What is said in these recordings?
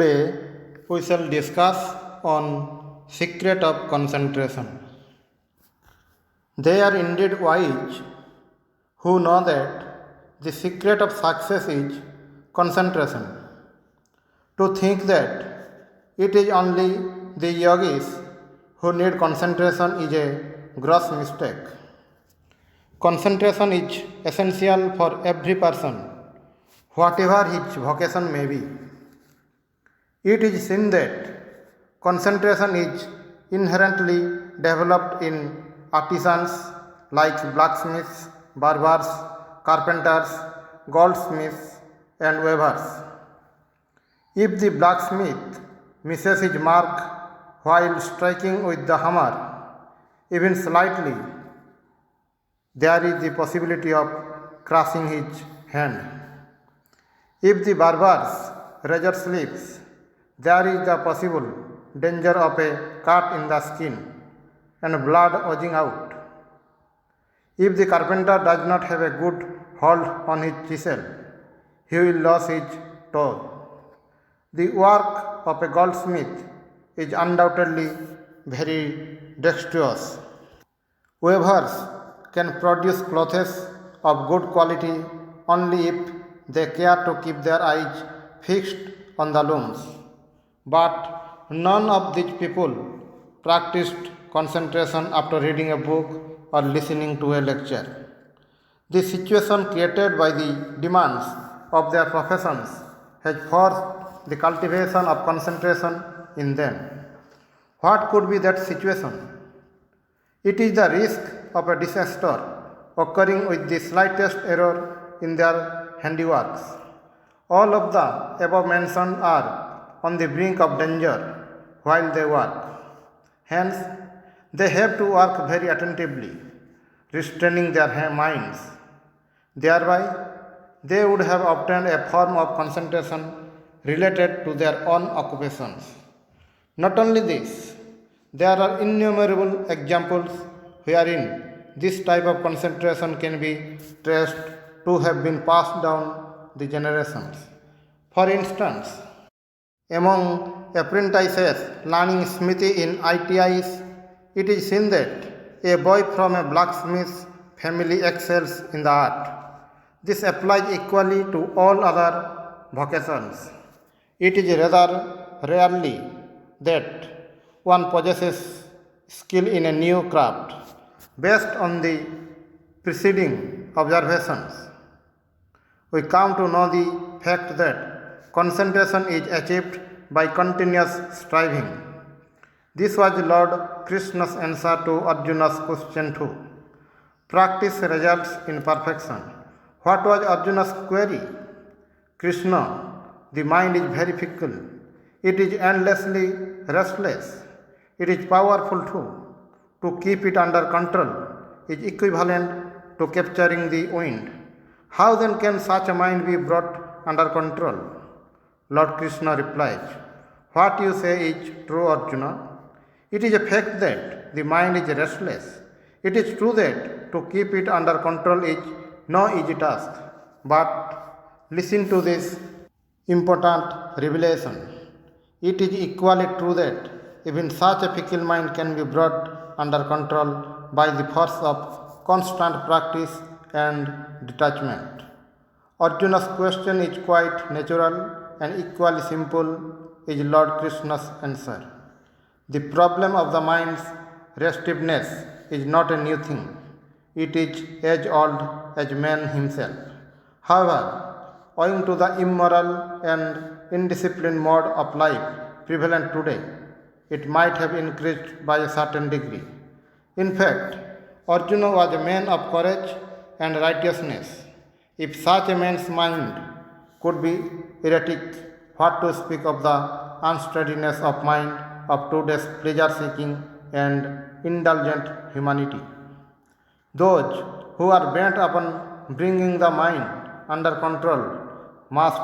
Today we shall discuss on secret of concentration. They are indeed wise who know that the secret of success is concentration. To think that it is only the yogis who need concentration is a gross mistake. Concentration is essential for every person, whatever his vocation may be. It is seen that concentration is inherently developed in artisans like blacksmiths, barbers, carpenters, goldsmiths, and weavers. If the blacksmith misses his mark while striking with the hammer, even slightly, there is the possibility of crushing his hand. If the barber's razor slips, there is the possible danger of a cut in the skin and blood oozing out. If the carpenter does not have a good hold on his chisel, he will lose his toe. The work of a goldsmith is undoubtedly very dexterous. Weavers can produce clothes of good quality only if they care to keep their eyes fixed on the looms. But none of these people practiced concentration after reading a book or listening to a lecture. The situation created by the demands of their professions has forced the cultivation of concentration in them. What could be that situation? It is the risk of a disaster occurring with the slightest error in their handiworks. All of the above mentioned are on the brink of danger while they work. Hence, they have to work very attentively, restraining their minds. Thereby, they would have obtained a form of concentration related to their own occupations. Not only this, there are innumerable examples wherein this type of concentration can be traced to have been passed down the generations. For instance, among apprentices learning smithy in ITIs, it is seen that a boy from a blacksmith family excels in the art. This applies equally to all other vocations. It is rather rarely that one possesses skill in a new craft based on the preceding observations. We come to know the fact that concentration is achieved by continuous striving. This was Lord Krishna's answer to Arjuna's question 2. Practice results in perfection. What was Arjuna's query? Krishna, the mind is very fickle. It is endlessly restless. It is powerful too. To keep it under control is equivalent to capturing the wind. How then can such a mind be brought under control? Lord Krishna replies, what you say is true, Arjuna. It is a fact that the mind is restless. It is true that to keep it under control is no easy task. But listen to this important revelation. It is equally true that even such a fickle mind can be brought under control by the force of constant practice and detachment. Arjuna's question is quite natural and equally simple is Lord Krishna's answer. The problem of the mind's restiveness is not a new thing. It is as old as man himself. However, owing to the immoral and indisciplined mode of life prevalent today, it might have increased by a certain degree. In fact, Arjuna was a man of courage and righteousness. If such a man's mind could be erratic, what to speak of the unsteadiness of mind of today's pleasure-seeking and indulgent humanity. Those who are bent upon bringing the mind under control must,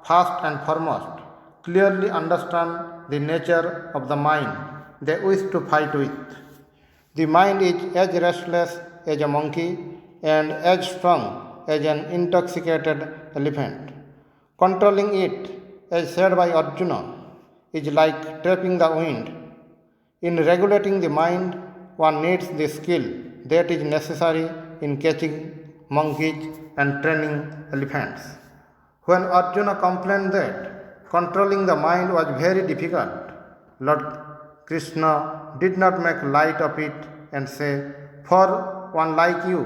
first and foremost, clearly understand the nature of the mind they wish to fight with. The mind is as restless as a monkey and as strong as an intoxicated elephant. Controlling it, as said by Arjuna, is like trapping the wind. In regulating the mind, one needs the skill that is necessary in catching monkeys and training elephants. When Arjuna complained that controlling the mind was very difficult, Lord Krishna did not make light of it and say, "For one like you,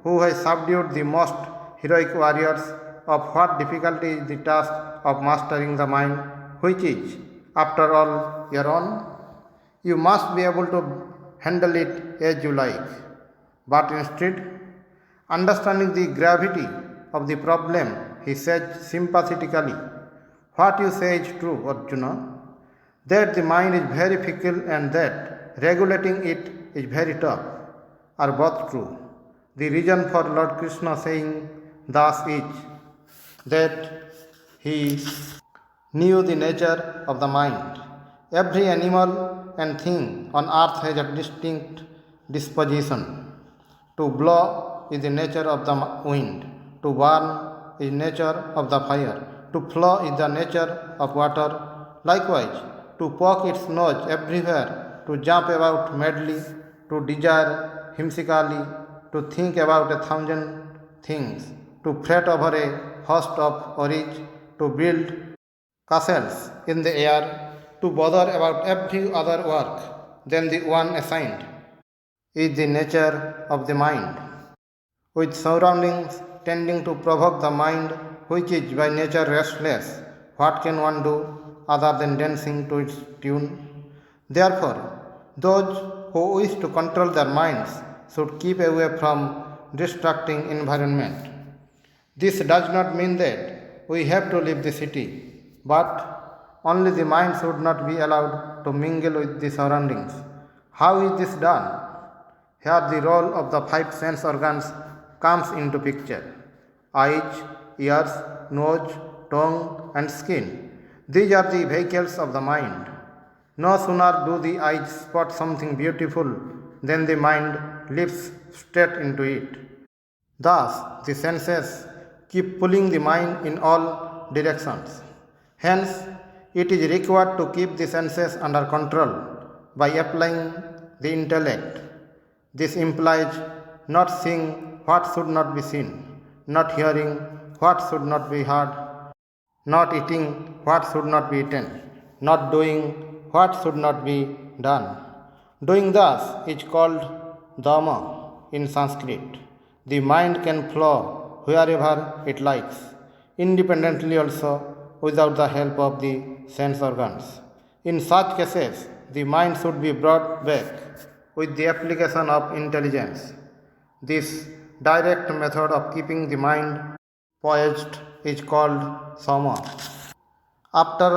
who has subdued the most heroic warriors, of what difficulty is the task of mastering the mind, which is, after all, your own? You must be able to handle it as you like." But instead, understanding the gravity of the problem, he said sympathetically, "What you say is true, Arjuna, that the mind is very fickle and that regulating it is very tough, are both true. The reason for Lord Krishna saying thus is that he knew the nature of the mind. Every animal and thing on earth has a distinct disposition. To blow is the nature of the wind, to burn is nature of the fire, to flow is the nature of water. Likewise, to poke its nose everywhere, to jump about madly, to desire whimsically, to think about 1,000 things, to fret over a host of worries, to build castles in the air, to bother about every other work than the one assigned, is the nature of the mind. With surroundings tending to provoke the mind, which is by nature restless, what can one do other than dancing to its tune? Therefore, those who wish to control their minds should keep away from distracting environment. This does not mean that we have to leave the city, but only the mind should not be allowed to mingle with the surroundings. How is this done? Here the role of the five sense organs comes into picture: eyes, ears, nose, tongue, and skin. These are the vehicles of the mind. No sooner do the eyes spot something beautiful than the mind leaps straight into it. Thus, the senses keep pulling the mind in all directions. Hence, it is required to keep the senses under control by applying the intellect. This implies not seeing what should not be seen, not hearing what should not be heard, not eating what should not be eaten, not doing what should not be done. Doing thus is called dhamma in Sanskrit. The mind can flow wherever it likes, independently also, without the help of the sense organs. In such cases, the mind should be brought back with the application of intelligence. This direct method of keeping the mind poised is called sama. After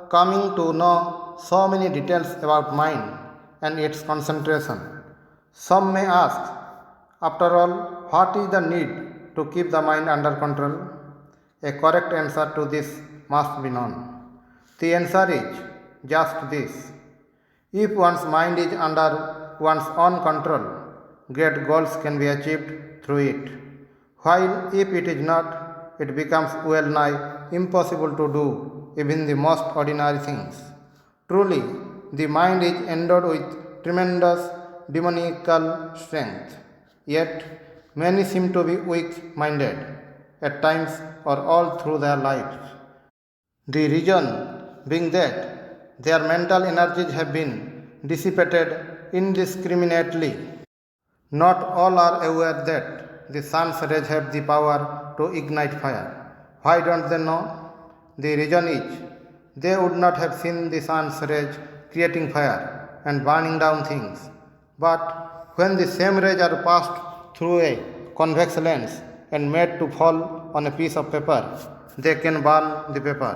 coming to know so many details about mind and its concentration, some may ask, after all, what is the need to keep the mind under control? A correct answer to this must be known. The answer is just this: if one's mind is under one's own control, great goals can be achieved through it. While if it is not, it becomes well nigh impossible to do even the most ordinary things. Truly, the mind is endowed with tremendous demoniacal strength. Yet, many seem to be weak minded, at times or all through their lives. The reason being that their mental energies have been dissipated indiscriminately. Not all are aware that the sun's rays have the power to ignite fire. Why don't they know? The reason is they would not have seen the sun's rays creating fire and burning down things. But when the same rays are passed through a convex lens and made to fall on a piece of paper, they can burn the paper.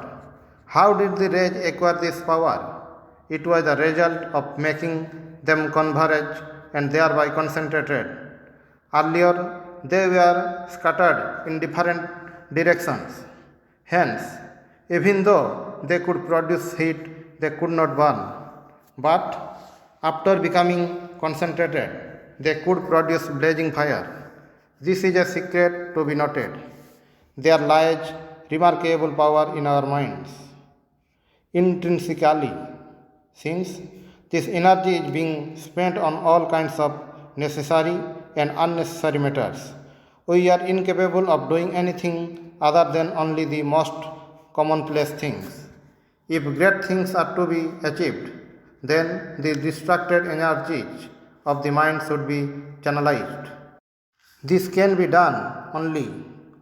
How did the rays acquire this power? It was the result of making them converge and thereby concentrated. Earlier, they were scattered in different directions. Hence, even though they could produce heat, they could not burn. But after becoming concentrated, they could produce blazing fire. This is a secret to be noted. There lies remarkable power in our minds. intrinsically, since this energy is being spent on all kinds of necessary and unnecessary matters. We are incapable of doing anything other than only the most commonplace things. If great things are to be achieved, then the distracted energies of the mind should be channelized. This can be done only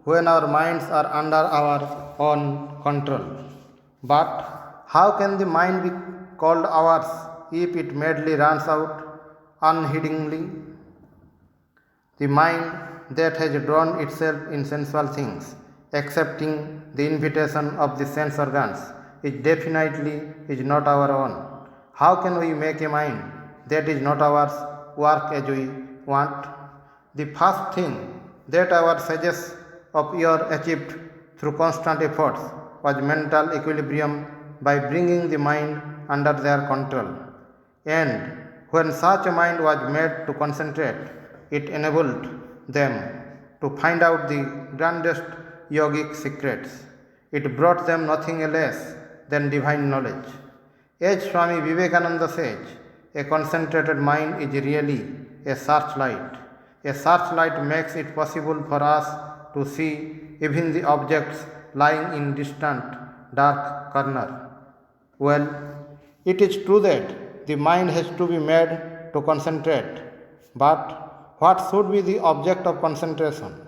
when our minds are under our own control. But how can the mind be called ours if it madly runs out unheedingly? The mind that has drawn itself in sensual things, accepting the invitation of the sense organs, is definitely is not our own. How can we make a mind that is not ours work as we want? The first thing that our sages of yore achieved through constant efforts was mental equilibrium by bringing the mind under their control. And when such a mind was made to concentrate, it enabled them to find out the grandest yogic secrets. It brought them nothing less than divine knowledge. As Swami Vivekananda says, a concentrated mind is really a searchlight. A searchlight makes it possible for us to see even the objects lying in distant dark corner. Well, it is true that the mind has to be made to concentrate, but what should be the object of concentration?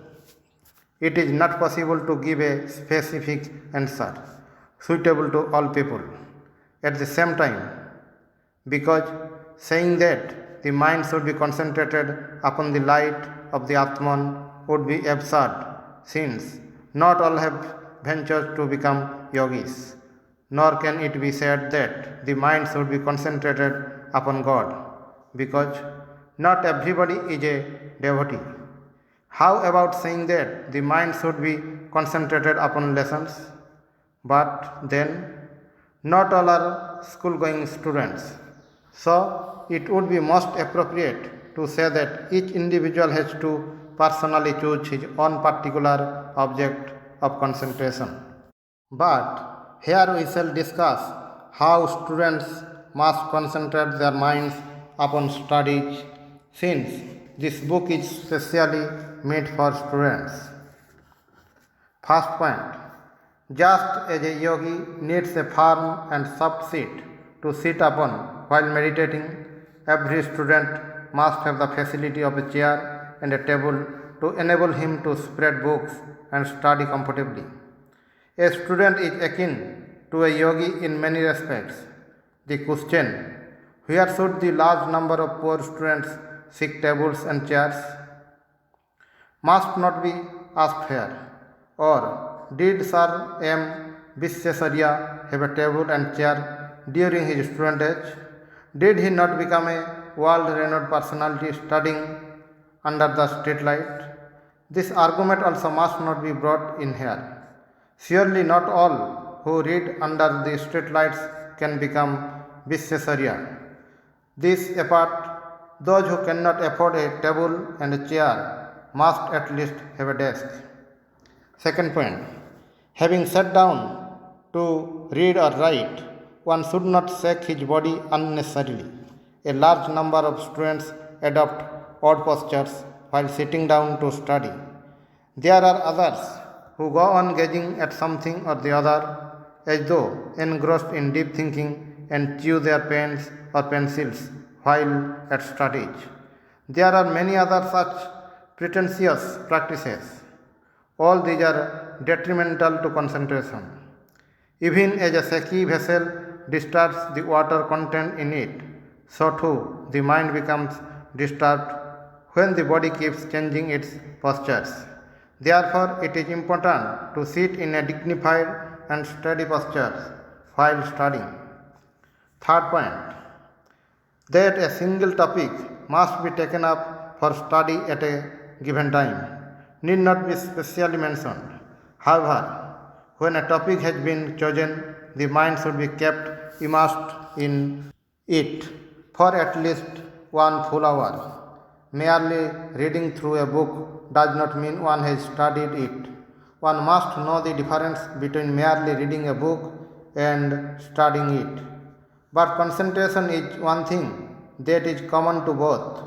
It is not possible to give a specific answer suitable to all people at the same time, because saying that the mind should be concentrated upon the light of the Atman would be absurd, since not all have ventured to become yogis, nor can it be said that the mind should be concentrated upon God, because not everybody is a devotee. How about saying that the mind should be concentrated upon lessons? But then, not all are school going students. So, it would be most appropriate to say that each individual has to personally choose his own particular object of concentration. But here we shall discuss how students must concentrate their minds upon studies, since this book is specially made for students. First point: just as a yogi needs a firm and soft seat to sit upon while meditating, every student must have the facility of a chair and a table to enable him to spread books and study comfortably. A student is akin to a yogi in many respects. The question, where should the large number of poor students seek tables and chairs, must not be asked here. Or did Sir M. Visvesvarya have a table and chair during his student age? Did he not become a world-renowned personality studying under the street light? This argument also must not be brought in here. Surely not all who read under the street lights can become Visvesvarya. This apart, those who cannot afford a table and a chair must at least have a desk. Second point, having sat down to read or write, one should not shake his body unnecessarily. A large number of students adopt odd postures while sitting down to study. There are others who go on gazing at something or the other as though engrossed in deep thinking and chew their pens or pencils while at studies. There are many other such pretentious practices. All these are detrimental to concentration. Even as a shaky vessel disturbs the water content in it, so too the mind becomes disturbed when the body keeps changing its postures. Therefore, it is important to sit in a dignified and steady posture while studying. Third point, that a single topic must be taken up for study at a given time need not be specially mentioned. However, when a topic has been chosen, the mind should be kept immersed in it for at least 1 full hour. Merely reading through a book does not mean one has studied it. One must know the difference between merely reading a book and studying it. But concentration is one thing that is common to both,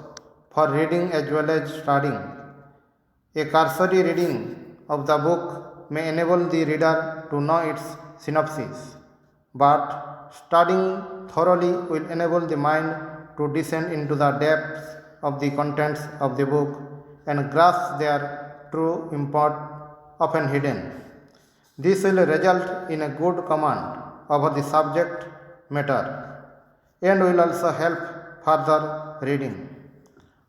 for reading as well as studying. A cursory reading of the book may enable the reader to know its synopsis, but studying thoroughly will enable the mind to descend into the depths of the contents of the book and grasp their true import, often hidden. This will result in a good command over the subject matter and will also help further reading.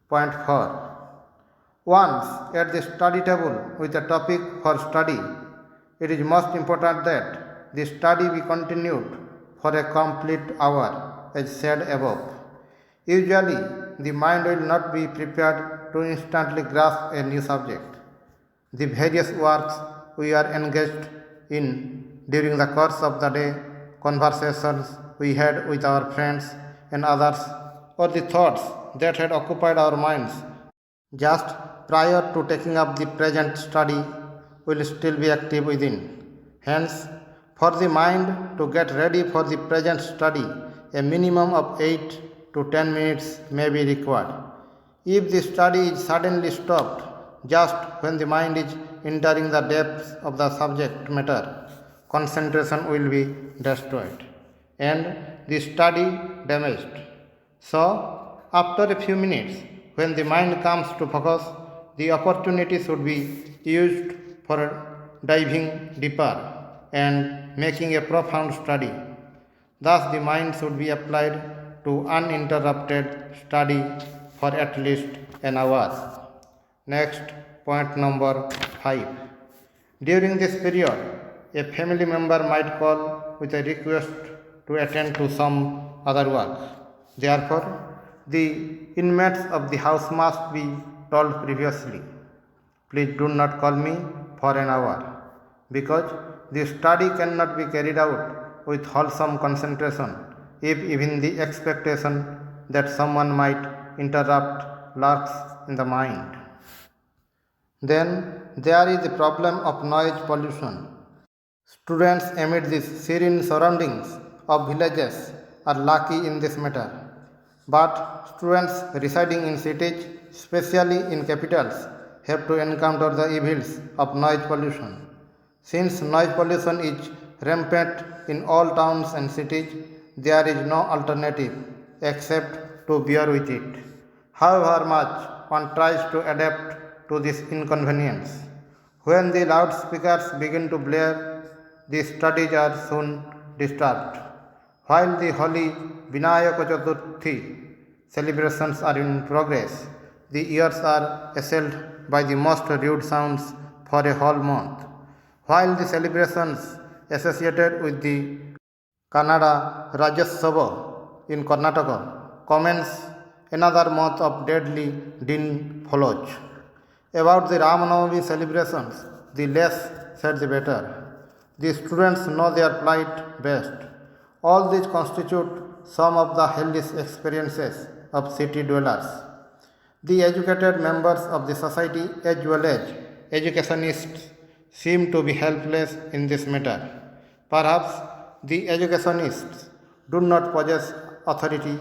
Point 4. Once at the study table with a topic for study, it is most important that the study be continued for a complete hour, as said above. Usually, the mind will not be prepared to instantly grasp a new subject. The various works we are engaged in during the course of the day, conversations we had with our friends and others, or the thoughts that had occupied our minds just prior to taking up the present study will still be active within. Hence, for the mind to get ready for the present study, a minimum of 8 to 10 minutes may be required. If the study is suddenly stopped just when the mind is entering the depths of the subject matter, concentration will be destroyed and the study damaged. So, after a few minutes, when the mind comes to focus, the opportunity should be used for diving deeper and making a profound study. Thus, the mind should be applied to uninterrupted study for at least an hour. Next, point number 5. During this period, a family member might call with a request to attend to some other work. Therefore, the inmates of the house must be told previously, please do not call me for an hour, because the study cannot be carried out with wholesome concentration if even the expectation that someone might interrupt lurks in the mind. Then there is the problem of noise pollution. Students amid the serene surroundings of villages are lucky in this matter. But students residing in cities, especially in capitals, have to encounter the evils of noise pollution. Since noise pollution is rampant in all towns and cities, there is no alternative except to bear with it. However much one tries to adapt to this inconvenience, when the loudspeakers begin to blare, the studies are soon disturbed. While the holy Vinayaka Chaturthi celebrations are in progress, the ears are assailed by the most rude sounds for a whole month. While the celebrations associated with the Kannada Rajyotsava in Karnataka commence, another month of deadly din follows. About the Ramanavami celebrations, the less said the better. The students know their plight best. All these constitute some of the hellish experiences of city dwellers. The educated members of the society, as well as educationists, seem to be helpless in this matter. Perhaps the educationists do not possess authority,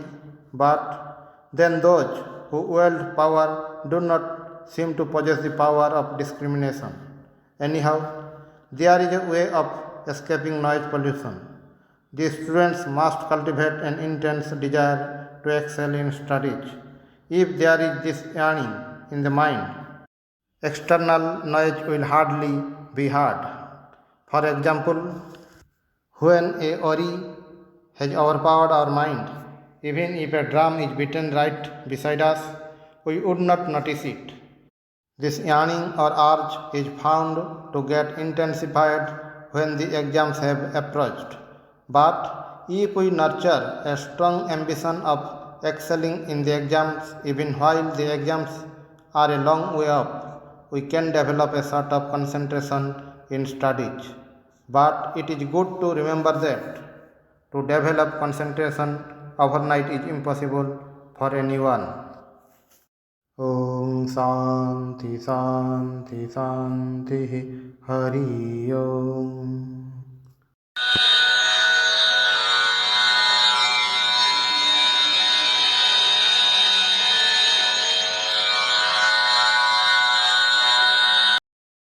but then those who wield power do not seem to possess the power of discrimination. Anyhow, there is a way of escaping noise pollution. The students must cultivate an intense desire to excel in studies. If there is this yearning in the mind, external noise will hardly be heard. For example, when a worry has overpowered our mind, even if a drum is beaten right beside us, we would not notice it. This yearning or urge is found to get intensified when the exams have approached. But if we nurture a strong ambition of excelling in the exams, even while the exams are a long way off, we can develop a sort of concentration in studies. But it is good to remember that to develop concentration overnight is impossible for anyone. Om Shanti Shanti Shanti Hari Om.